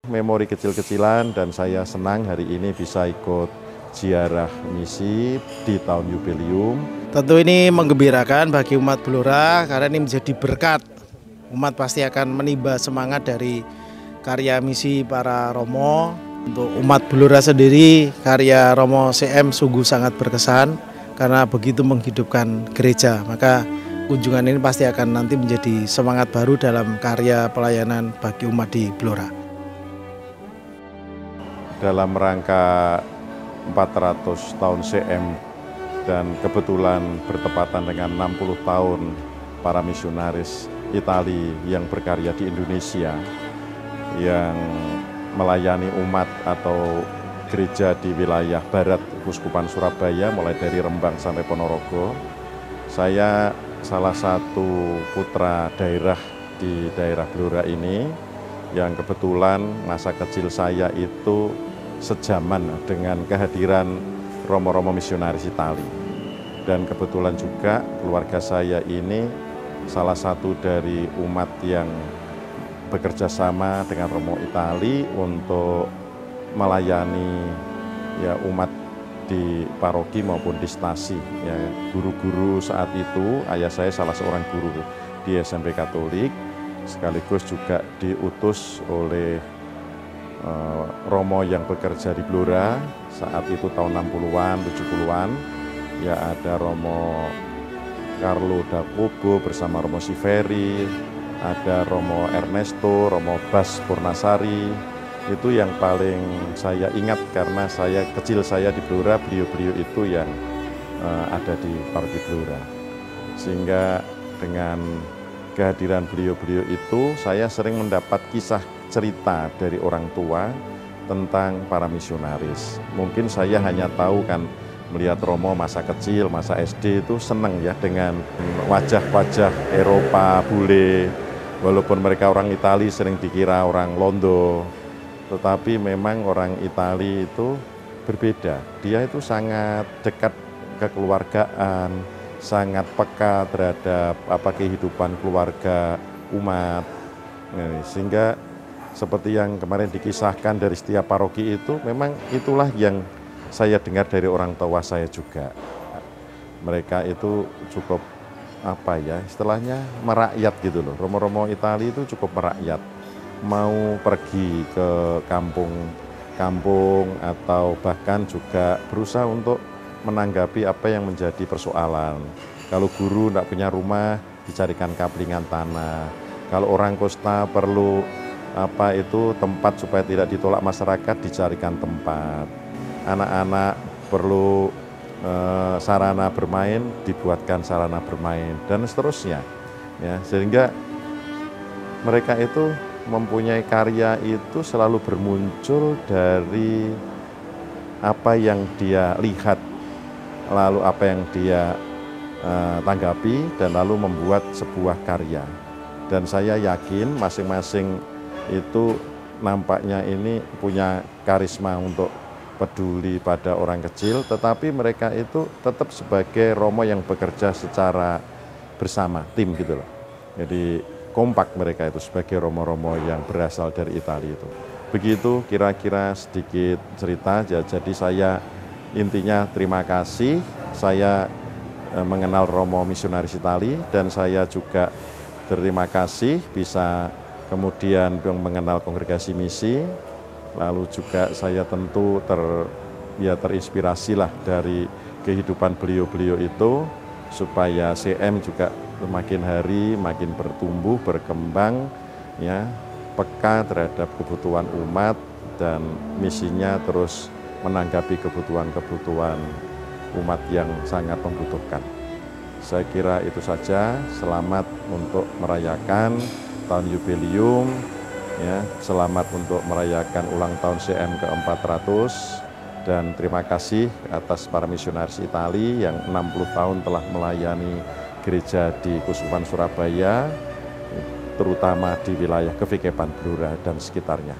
Memori kecil-kecilan dan saya senang hari ini bisa ikut ziarah misi di tahun jubileum. Tentu ini menggembirakan bagi umat Blora karena ini menjadi berkat. Umat pasti akan menimba semangat dari karya misi para Romo. Untuk umat Blora sendiri, karya Romo CM sungguh sangat berkesan karena begitu menghidupkan gereja. Maka kunjungan ini pasti akan nanti menjadi semangat baru dalam karya pelayanan bagi umat di Blora. Dalam rangka 400 tahun CM dan kebetulan bertepatan dengan 60 tahun para misionaris Itali yang berkarya di Indonesia, yang melayani umat atau gereja di wilayah barat Uskupan Surabaya mulai dari Rembang sampai Ponorogo. Saya salah satu putra daerah di daerah Blora ini yang kebetulan masa kecil saya itu sejaman dengan kehadiran Romo-Romo misionaris Itali. Dan kebetulan juga keluarga saya ini salah satu dari umat yang bekerja sama dengan Romo Itali untuk melayani umat di paroki maupun di stasi. Guru-guru saat itu, ayah saya salah seorang guru di SMP Katolik, sekaligus juga diutus oleh Romo yang bekerja di Blora saat itu tahun 60-an, 70-an. Ada Romo Carlo Dakobo bersama Romo Siveri, ada Romo Ernesto, Romo Bas Purnasari. Itu yang paling saya ingat karena kecil saya di Blora, beliau-beliau itu yang ada di paroki Blora. Sehingga dengan kehadiran beliau-beliau itu saya sering mendapat kisah cerita dari orang tua tentang para misionaris. Mungkin saya hanya tahu kan melihat Romo masa kecil, masa SD itu senang ya dengan wajah-wajah Eropa, bule. Walaupun mereka orang Itali sering dikira orang Londo, tetapi memang orang Itali itu berbeda. Dia itu sangat dekat kekeluargaan, sangat peka terhadap kehidupan keluarga umat. Sehingga seperti yang kemarin dikisahkan dari setiap paroki itu, memang itulah yang saya dengar dari orang tua saya juga. Mereka itu cukup istilahnya merakyat gitu loh. Romo-romo Itali itu cukup merakyat. Mau pergi ke kampung atau bahkan juga berusaha untuk menanggapi apa yang menjadi persoalan. Kalau guru tidak punya rumah, dicarikan kaplingan tanah. Kalau orang kosta perlu tempat supaya tidak ditolak masyarakat, dicarikan tempat. Anak-anak perlu sarana bermain, dibuatkan sarana bermain, dan seterusnya. Sehingga mereka itu mempunyai karya itu selalu bermuncul dari apa yang dia lihat, lalu apa yang dia tanggapi, dan lalu membuat sebuah karya. Dan saya yakin masing-masing itu nampaknya ini punya karisma untuk peduli pada orang kecil, tetapi mereka itu tetap sebagai Romo yang bekerja secara bersama, tim gitu loh. Jadi kompak mereka itu sebagai Romo-Romo yang berasal dari Italia itu. Begitu kira-kira sedikit cerita, jadi saya intinya terima kasih, saya mengenal Romo misionaris Itali, dan saya juga terima kasih bisa kemudian mengenal kongregasi misi. Lalu juga saya tentu terinspirasilah dari kehidupan beliau-beliau itu, supaya CM juga makin hari makin bertumbuh, berkembang, peka terhadap kebutuhan umat, dan misinya terus menanggapi kebutuhan-kebutuhan umat yang sangat membutuhkan. Saya kira itu saja. Selamat untuk merayakan tahun jubileum, selamat untuk merayakan ulang tahun CM ke-400, dan terima kasih atas para misionaris Itali yang 60 tahun telah melayani gereja di Uskupan Surabaya, terutama di wilayah Kevikepan Blora dan sekitarnya.